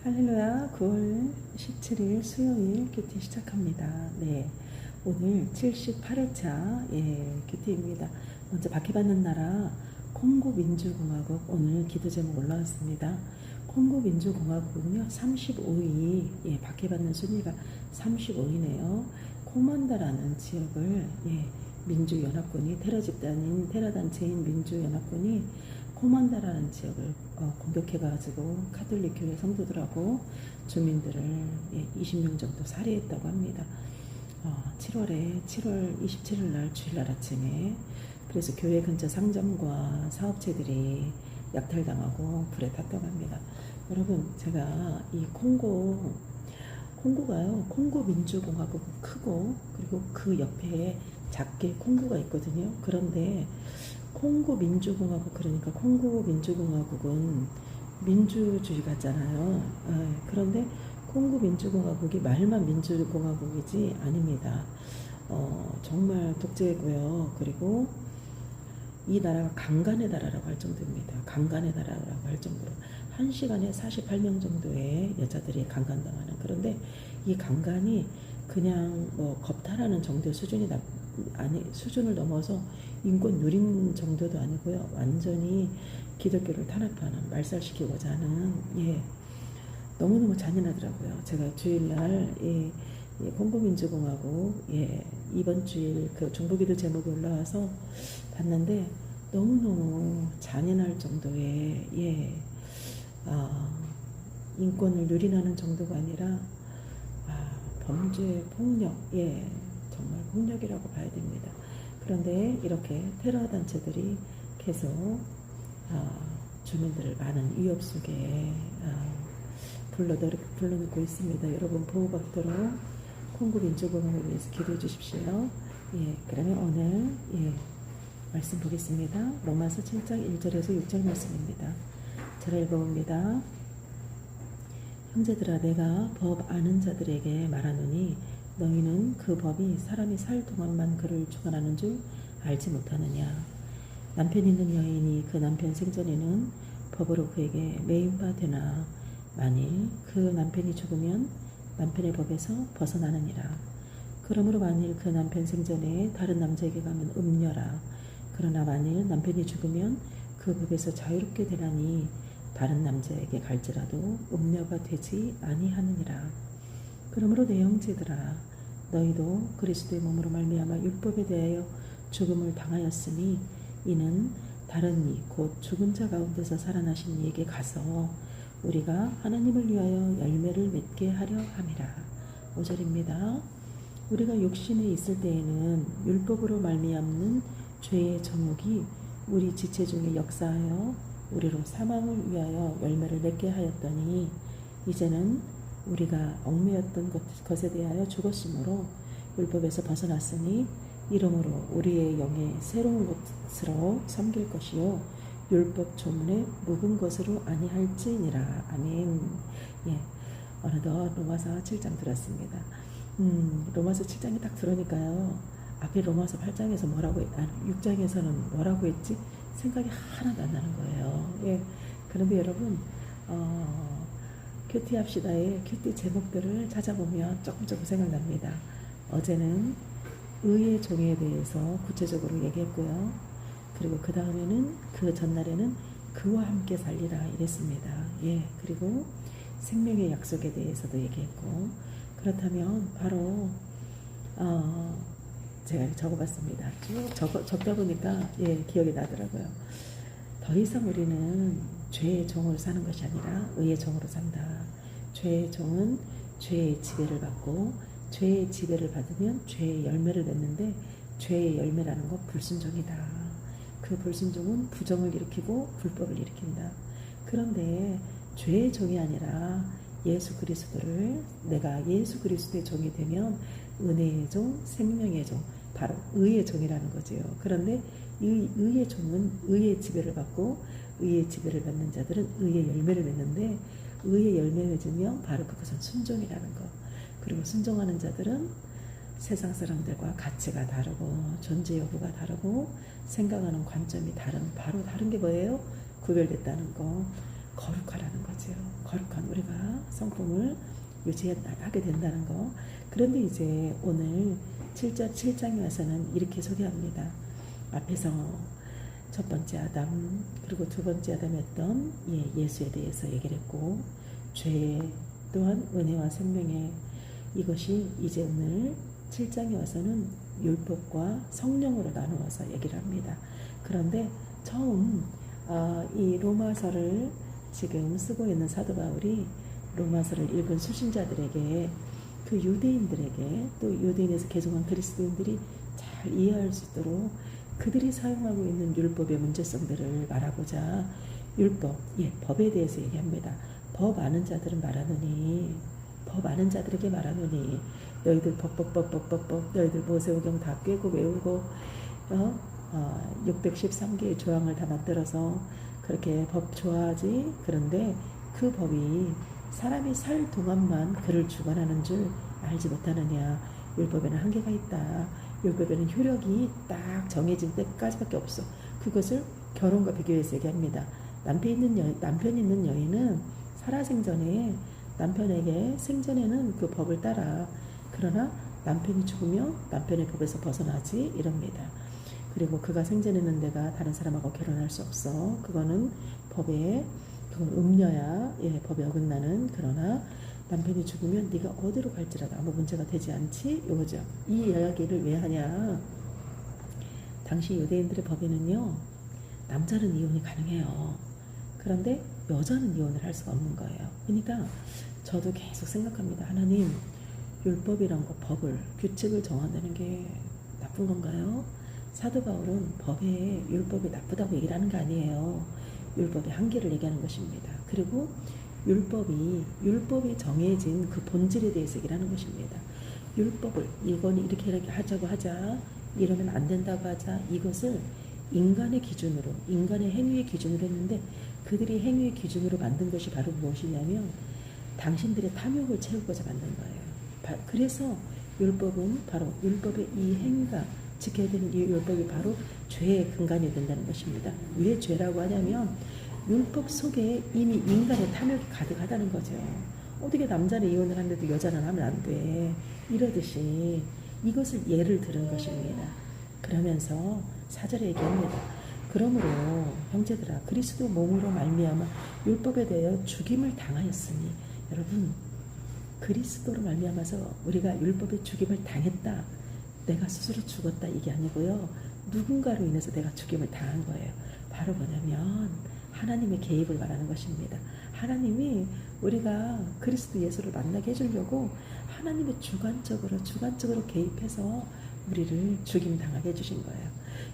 할렐루야. 9월 17일 수요일 큐티 시작합니다. 네, 오늘 78회차 큐티입니다. 먼저 박해받는 나라 콩고 민주공화국 오늘 기도 제목 올라왔습니다. 콩고 민주공화국은요 35위, 박해받는 순위가 35위네요. 코만다라는 지역을 민주연합군이 테러 집단인 테러 단체인 민주연합군이 코만다라는 지역을 공격해가지고 카톨릭 교회 성도들하고 주민들을 20명 정도 살해했다고 합니다. 7월 27일 날 주일날 아침에. 그래서 교회 근처 상점과 사업체들이 약탈당하고 불에 탔다고 합니다. 여러분, 제가 이 콩고가요, 콩고 민주공화국은 크고, 그리고 그 옆에 작게 콩고가 있거든요. 그런데 콩고 민주공화국, 그러니까 콩고 민주공화국은 민주주의 같잖아요. 그런데 콩고 민주공화국이 말만 민주공화국이지 아닙니다. 정말 독재고요. 그리고 이 나라가 강간의 나라라고 할 정도입니다. 강간의 나라라고 할 정도로 1시간에 48명 정도의 여자들이 강간당하는. 그런데 이 강간이 그냥 겁탈하는 정도의 수준을 넘어서 인권 누린 정도도 아니고요. 완전히 기독교를 탄압하는, 말살시키고자 하는, 너무너무 잔인하더라고요. 제가 주일날 콩고민주공화국 이번 주일 그 중보기도 제목이 올라와서 봤는데 너무너무 잔인할 정도의 인권을 누린하는 정도가 아니라 범죄, 폭력, 정말 폭력이라고 봐야 됩니다. 그런데 이렇게 테러 단체들이 계속 주민들을 많은 위협 속에 불러넣고 있습니다. 여러분 보호받도록 콩고 민주공화국을 위해서 기도해 주십시오. 그러면 오늘 말씀 보겠습니다. 로마서 7장 1절에서 6절 말씀입니다. 제가 읽어봅니다. 형제들아, 내가 법 아는 자들에게 말하노니 너희는 그 법이 사람이 살 동안만 그를 주관하는 줄 알지 못하느냐. 남편 있는 여인이 그 남편 생전에는 법으로 그에게 매인 바 되나 만일 그 남편이 죽으면 남편의 법에서 벗어나느니라. 그러므로 만일 그 남편 생전에 다른 남자에게 가면 음녀라. 그러나 만일 남편이 죽으면 그 법에서 자유롭게 되나니 다른 남자에게 갈지라도 음녀가 되지 아니하느니라. 그러므로 내 형제들아, 너희도 그리스도의 몸으로 말미암아 율법에 대하여 죽음을 당하였으니 이는 다른 이 곧 죽은 자 가운데서 살아나신 이에게 가서 우리가 하나님을 위하여 열매를 맺게 하려 함이라. 5절입니다. 우리가 육신에 있을 때에는 율법으로 말미암는 죄의 정욕이 우리 지체 중에 역사하여 우리로 사망을 위하여 열매를 맺게 하였더니 이제는 우리가 얽매였던 것에 대하여 죽었으므로 율법에서 벗어났으니 이러므로 우리의 영에 새로운 것으로 섬길 것이요 율법 조문에 묵은 것으로 아니할지니라. 아멘. 어느덧 로마서 7장 들었습니다. 로마서 7장이 딱 들으니까요, 앞에 로마서 8장에서 6장에서는 뭐라고 했지? 생각이 하나도 안 나는 거예요. 그런데 여러분, 큐티 합시다의 큐티 제목들을 찾아보면 조금 생각납니다. 어제는 의의 종에 대해서 구체적으로 얘기했고요. 그리고 그 다음에는 그 전날에는 그와 함께 살리라 이랬습니다. 그리고 생명의 약속에 대해서도 얘기했고. 그렇다면 바로 제가 적어봤습니다. 쭉 적다 보니까 기억이 나더라고요. 더 이상 우리는 죄의 종을 사는 것이 아니라 의의 종으로 산다. 죄의 종은 죄의 지배를 받고 죄의 지배를 받으면 죄의 열매를 맺는데 죄의 열매라는 건 불순종이다. 그 불순종은 부정을 일으키고 불법을 일으킨다. 그런데 죄의 종이 아니라 예수 그리스도를, 내가 예수 그리스도의 종이 되면 은혜의 종, 생명의 종, 바로 의의 종이라는 거지요. 그런데 이 의의 종은 의의 지배를 받고 의의 지배를 받는 자들은 의의 열매를 맺는데 의의 열매 맺으면 바로 그것은 순종이라는 거. 그리고 순종하는 자들은 세상 사람들과 가치가 다르고 존재 여부가 다르고 생각하는 관점이 바로 다른 게 뭐예요? 구별됐다는 거. 거룩하라는 거죠. 거룩한 우리가 성품을 유지하게 된다는 거. 그런데 이제 오늘 7장에 와서는 이렇게 소개합니다. 앞에서 첫 번째 아담 그리고 두 번째 아담이었던 예수에 대해서 얘기를 했고, 죄 또한 은혜와 생명의 이것이 이제 오늘 7장에 와서는 율법과 성령으로 나누어서 얘기를 합니다. 그런데 처음 이 로마서를 지금 쓰고 있는 사도 바울이 로마서를 읽은 수신자들에게, 그 유대인들에게, 또 유대인에서 개종한 그리스도인들이 잘 이해할 수 있도록 그들이 사용하고 있는 율법의 문제성들을 말하고자 율법, 법에 대해서 얘기합니다. 법 아는 자들은 말하노니, 법 아는 자들에게 말하노니, 너희들 법 너희들 모세오경 다 꿰고 외우고 613개의 조항을 다 만들어서 그렇게 법 좋아하지. 그런데 그 법이 사람이 살 동안만 그를 주관하는 줄 알지 못하느냐. 율법에는 한계가 있다. 율법에는 효력이 딱 정해진 때까지밖에 없어. 그것을 결혼과 비교해서 얘기합니다. 남편 있는 여인은 살아생전에 남편에게 생전에는 그 법을 따라, 그러나 남편이 죽으면 남편의 법에서 벗어나지 이럽니다. 그리고 그가 생전에는 내가 다른 사람하고 결혼할 수 없어. 그건 음녀야. 법에 어긋나는. 그러나 남편이 죽으면 네가 어디로 갈지라도 아무 문제가 되지 않지. 이거죠. 이 이야기를 왜 하냐. 당시 유대인들의 법에는요, 남자는 이혼이 가능해요. 그런데 여자는 이혼을 할 수가 없는 거예요. 그러니까 저도 계속 생각합니다. 하나님, 율법이란 거, 법을, 규칙을 정한다는 게 나쁜 건가요? 사도 바울은 율법이 나쁘다고 얘기를 하는 거 아니에요. 율법의 한계를 얘기하는 것입니다. 그리고 율법이 정해진 그 본질에 대해서 얘기를 하는 것입니다. 율법을 이건 이렇게 하자고 하자, 이러면 안 된다고 하자, 이것을 인간의 기준으로, 인간의 행위의 기준으로 했는데, 그들이 행위의 기준으로 만든 것이 바로 무엇이냐면 당신들의 탐욕을 채우고자 만든 거예요. 그래서 율법은 바로 율법의 이 행위가 지켜야 되는 이 율법이 바로 죄의 근간이 된다는 것입니다. 왜 죄라고 하냐면 율법 속에 이미 인간의 탐욕이 가득하다는 거죠. 어떻게 남자는 이혼을 하는데도 여자는 하면 안 돼, 이러듯이 이것을 예를 들은 것입니다. 그러면서 4절에 얘기합니다. 그러므로 형제들아, 그리스도 몸으로 말미암아 율법에 대하여 죽임을 당하였으니. 여러분, 그리스도로 말미암아서 우리가 율법에 죽임을 당했다, 내가 스스로 죽었다, 이게 아니고요, 누군가로 인해서 내가 죽임을 당한 거예요. 바로 뭐냐면 하나님의 개입을 말하는 것입니다. 하나님이 우리가 그리스도 예수를 만나게 해주려고 하나님의 주관적으로 개입해서 우리를 죽임 당하게 해주신 거예요.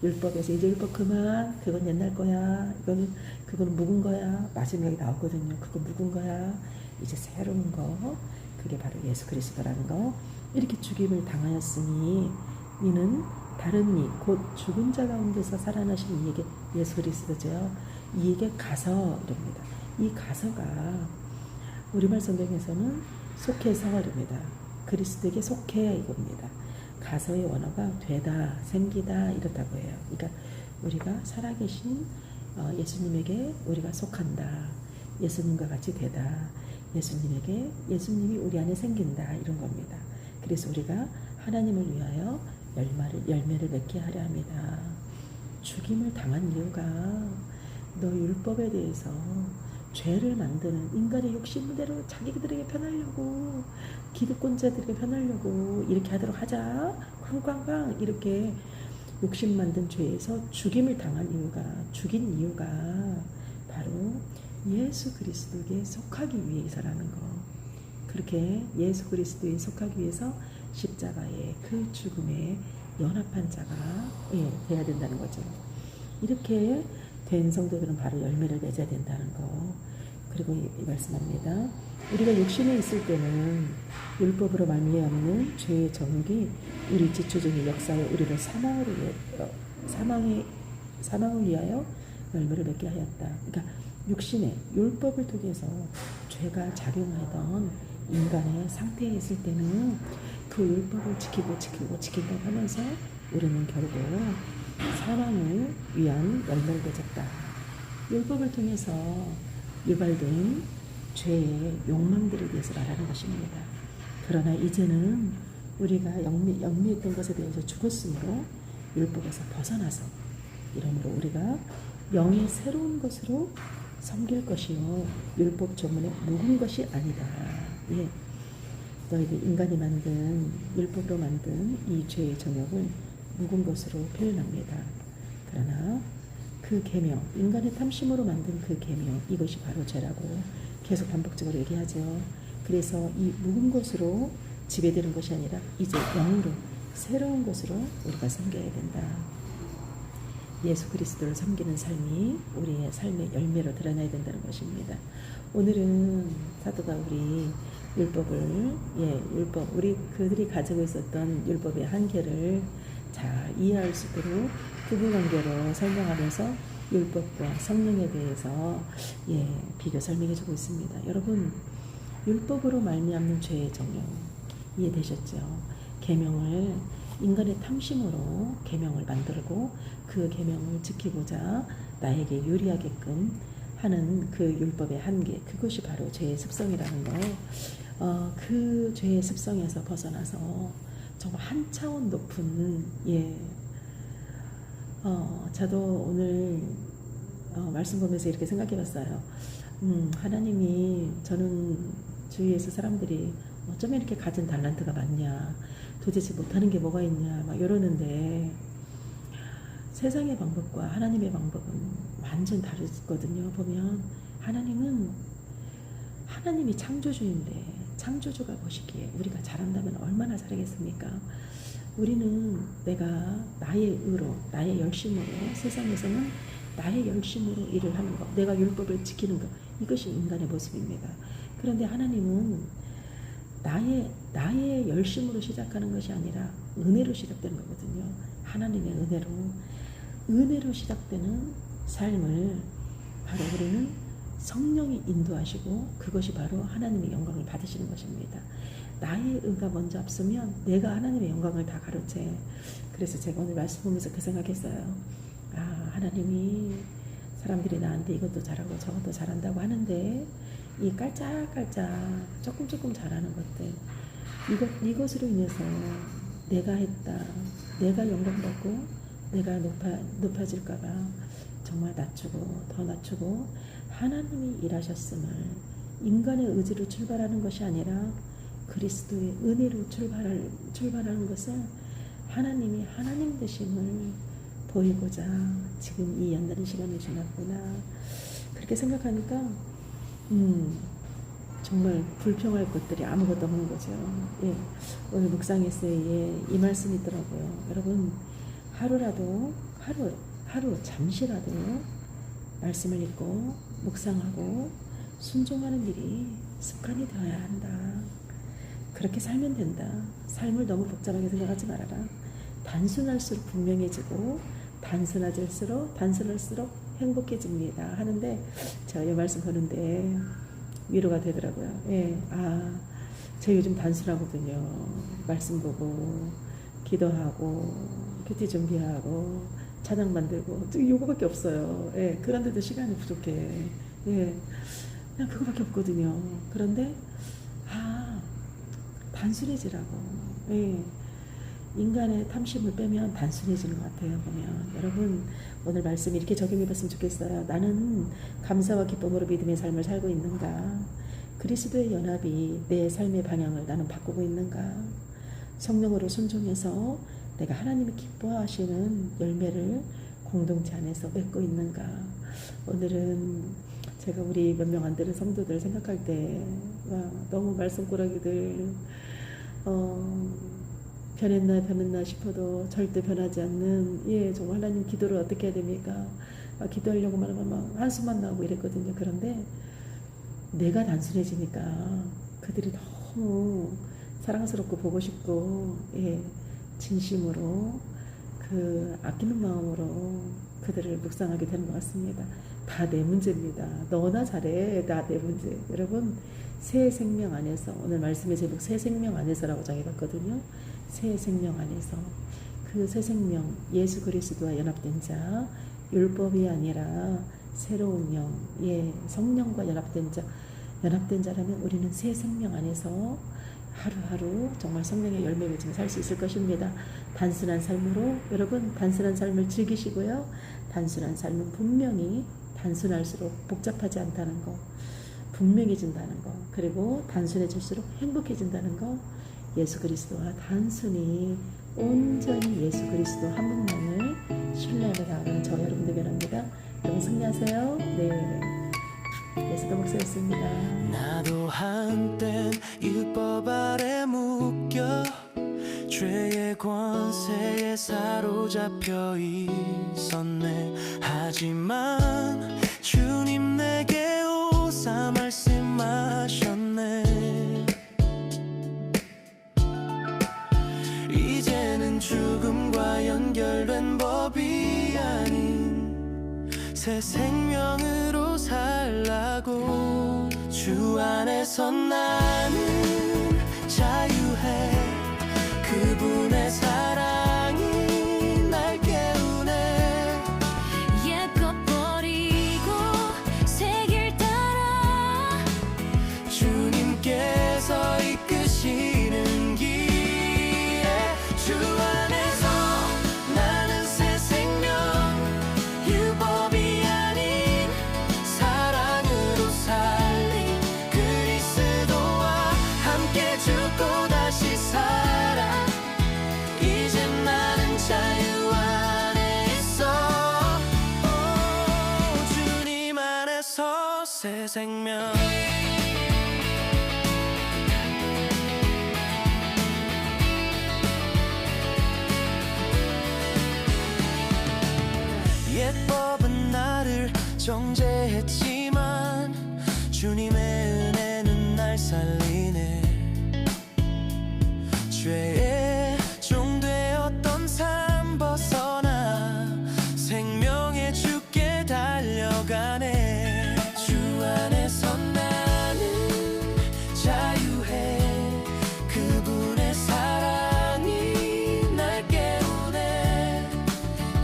율법에서 이제 율법 그만, 그건 옛날 거야, 그거는 묵은 거야, 마지막에 나왔거든요. 그거 묵은 거야, 이제 새로운 거, 그게 바로 예수 그리스도라는 거. 이렇게 죽임을 당하였으니 이는 다른 이 곧 죽은 자 가운데서 살아나신 이에게, 예수 그리스도죠, 이에게 가서 이럽니다. 이 가서가 우리말 성경에서는 속해서 이럽니다. 그리스도에게 속해 이겁니다. 가서의 원어가 되다, 생기다 이렇다고 해요. 그러니까 우리가 살아계신 예수님에게 우리가 속한다, 예수님과 같이 되다, 예수님이 우리 안에 생긴다, 이런 겁니다. 그래서 우리가 하나님을 위하여 열매를 맺게 하려 합니다. 죽임을 당한 이유가 너 율법에 대해서 죄를 만드는 인간의 욕심대로 자기들에게 편하려고, 기득권자들에게 편하려고 이렇게 하도록 하자, 쾅쾅쾅 이렇게 욕심 만든 죄에서 죽임을 당한 이유가, 죽인 이유가 바로 예수 그리스도에게 속하기 위해서라는 거. 그렇게 예수 그리스도에 속하기 위해서 십자가의 그 죽음에 연합한 자가 돼야 된다는 거죠. 이렇게 된 성도들은 바로 열매를 맺어야 된다는 거. 그리고 이 말씀합니다. 우리가 육신에 있을 때는 율법으로 말미암는 죄의 정욕이 우리 지초적인 역사에 우리를 사망을 위하여 열매를 맺게 하였다. 그러니까 육신의 율법을 통해서 죄가 작용하던 인간의 상태에 있을 때는 그 율법을 지킨다고 하면서 우리는 결국 사망을 위한 열매를 맺었다. 율법을 통해서 유발된 죄의 욕망들에 대해서 말하는 것입니다. 그러나 이제는 우리가 영미했던 것에 대해서 죽었으므로 율법에서 벗어나서 이러므로 우리가 영의 새로운 것으로 섬길 것이요 율법 조문에 묵은 것이 아니다. 예. 너희들 인간이 만든 율법으로 만든 이 죄의 정욕을 묵은 것으로 표현합니다. 그러나 그 계명, 인간의 탐심으로 만든 그 계명, 이것이 바로 죄라고 계속 반복적으로 얘기하죠. 그래서 이 묵은 것으로 지배되는 것이 아니라 이제 영으로 새로운 것으로 우리가 섬겨야 된다. 예수 그리스도를 섬기는 삶이 우리의 삶의 열매로 드러나야 된다는 것입니다. 오늘은 사도가 우리 율법을, 율법, 우리 그들이 가지고 있었던 율법의 한계를 잘 이해할 수 있도록 부부관계로 설명하면서 율법과 성령에 대해서 비교 설명해주고 있습니다. 여러분, 율법으로 말미암는 죄의 정욕 이해되셨죠? 계명을 인간의 탐심으로 계명을 만들고 그 계명을 지키고자 나에게 유리하게끔 하는 그 율법의 한계, 그것이 바로 죄의 습성이라는 거. 그 죄의 습성에서 벗어나서 정말 한 차원 높은 저도 오늘 말씀 보면서 이렇게 생각해봤어요. 하나님이 저는 주위에서 사람들이 어쩌면 이렇게 가진 달란트가 많냐, 도대체 못하는 게 뭐가 있냐 막 이러는데 세상의 방법과 하나님의 방법은 완전 다르거든요. 보면 하나님이 창조주인데 창조주가 보시기에 우리가 잘한다면 얼마나 잘하겠습니까? 우리는 내가 나의 의로, 나의 열심으로, 세상에서는 나의 열심으로 일을 하는 것, 내가 율법을 지키는 것, 이것이 인간의 모습입니다. 그런데 하나님은 나의 열심으로 시작하는 것이 아니라 은혜로 시작되는 거거든요. 하나님의 은혜로 시작되는 삶을 바로 우리는 성령이 인도하시고 그것이 바로 하나님의 영광을 받으시는 것입니다. 나의 의가 먼저 앞서면 내가 하나님의 영광을 다 가로채. 그래서 제가 오늘 말씀 보면서 그 생각했어요. 하나님이 사람들이 나한테 이것도 잘하고 저것도 잘한다고 하는데 이 깔짝깔짝 조금 잘하는 것들, 이것으로 인해서 내가 했다, 내가 영광받고 내가 높아질까봐 정말 더 낮추고 하나님이 일하셨음을, 인간의 의지로 출발하는 것이 아니라 그리스도의 은혜로 출발하는 것은 하나님이 하나님 되심을 보이고자 지금 이 연단의 시간을 지났구나, 그렇게 생각하니까 정말 불평할 것들이 아무것도 없는 거죠. 오늘 묵상 에세이에 이 말씀이 있더라고요. 여러분, 하루 잠시라도 말씀을 읽고 묵상하고 순종하는 일이 습관이 되어야 한다. 그렇게 살면 된다. 삶을 너무 복잡하게 생각하지 말아라. 단순할수록 분명해지고 단순할수록 행복해집니다 하는데 제가 이 말씀 보는데 위로가 되더라고요. 저 요즘 단순하거든요. 말씀 보고 기도하고 큐티 준비하고 찬양 만들고 요거밖에 없어요. 그런데도 시간이 부족해. 그냥 그거밖에 없거든요. 그런데 단순해지라고. 인간의 탐심을 빼면 단순해지는 것 같아요. 보면 여러분, 오늘 말씀 이렇게 적용해봤으면 좋겠어요. 나는 감사와 기쁨으로 믿음의 삶을 살고 있는가? 그리스도의 연합이 내 삶의 방향을 나는 바꾸고 있는가? 성령으로 순종해서 내가 하나님이 기뻐하시는 열매를 공동체 안에서 맺고 있는가? 오늘은 제가 우리 몇 명 안 되는 성도들 생각할 때 너무 말썽꾸러기들 변했나 싶어도 절대 변하지 않는, 정말 하나님 기도를 어떻게 해야 됩니까? 기도하려고 하면 한숨만 나오고 이랬거든요. 그런데 내가 단순해지니까 그들이 너무 사랑스럽고 보고 싶고, 진심으로 아끼는 마음으로 그들을 묵상하게 되는 것 같습니다. 다 내 문제입니다. 너나 잘해. 다 내 문제. 여러분, 새 생명 안에서, 오늘 말씀의 제목 새 생명 안에서라고 정해봤거든요. 새 생명 안에서, 그 새 생명, 예수 그리스도와 연합된 자, 율법이 아니라 새로운 영, 성령과 연합된 자, 연합된 자라면 우리는 새 생명 안에서 하루하루 정말 성령의 열매 맺으며 살 수 있을 것입니다. 단순한 삶으로 여러분 단순한 삶을 즐기시고요. 단순한 삶은 분명히 단순할수록 복잡하지 않다는 거, 분명해진다는 거, 그리고 단순해질수록 행복해진다는 거, 예수 그리스도와 단순히 온전히 예수 그리스도 한 분만을 신뢰하며 나아가는 저 여러분들 변합니다. 여러분 승리하세요. 네, 예수도 목사였습니다. 나도 한땐 율법 아래 묶여 죄의 권세에 사로잡혀 있었네. 하지만 주님 내게 오사 말씀하셨네. 이제는 죽음과 연결된 법이 아닌 새 생명으로 살라고. 주 안에서 나는 자유해. 그분의 사랑이 날 깨우네. 옛것 버리고 새 길 따라 주님께서 이끄시는 길에 주 안에서 나는 새 생명. 율법이 아닌 사랑으로 살린 그리스도와 함께 죽고 다시 살아. 이제 나는 자유 안에 있어. 오, 주님 안에서 새 생명. 옛 법은 나를 정죄했지만 주님의 은혜는 날 살리네. 죄의 종되었던 삶 벗어나 생명의 주께 달려가네. 주 안에서 나는 자유해. 그분의 사랑이 날 깨우네.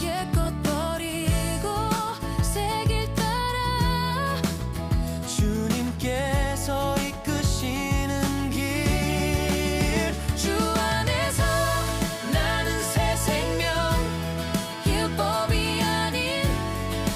옛것 버리고 새 길 따라 주님께서 이끄시는 길. 주 안에서 나는 새 생명. 율법이 아닌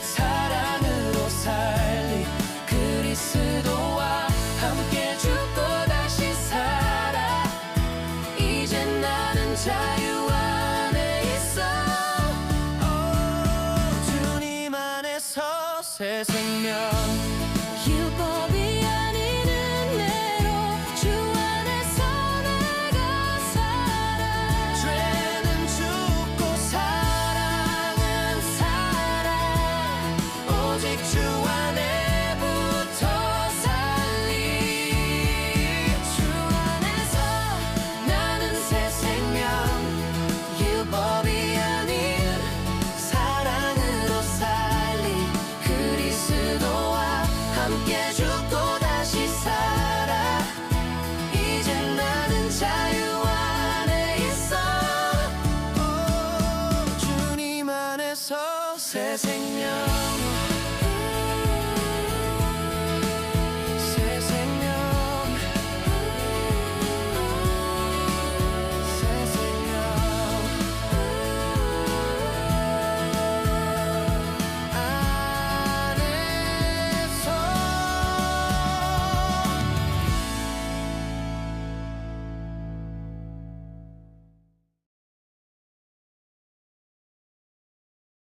사랑으로 살린 그리스도와 함께 죽고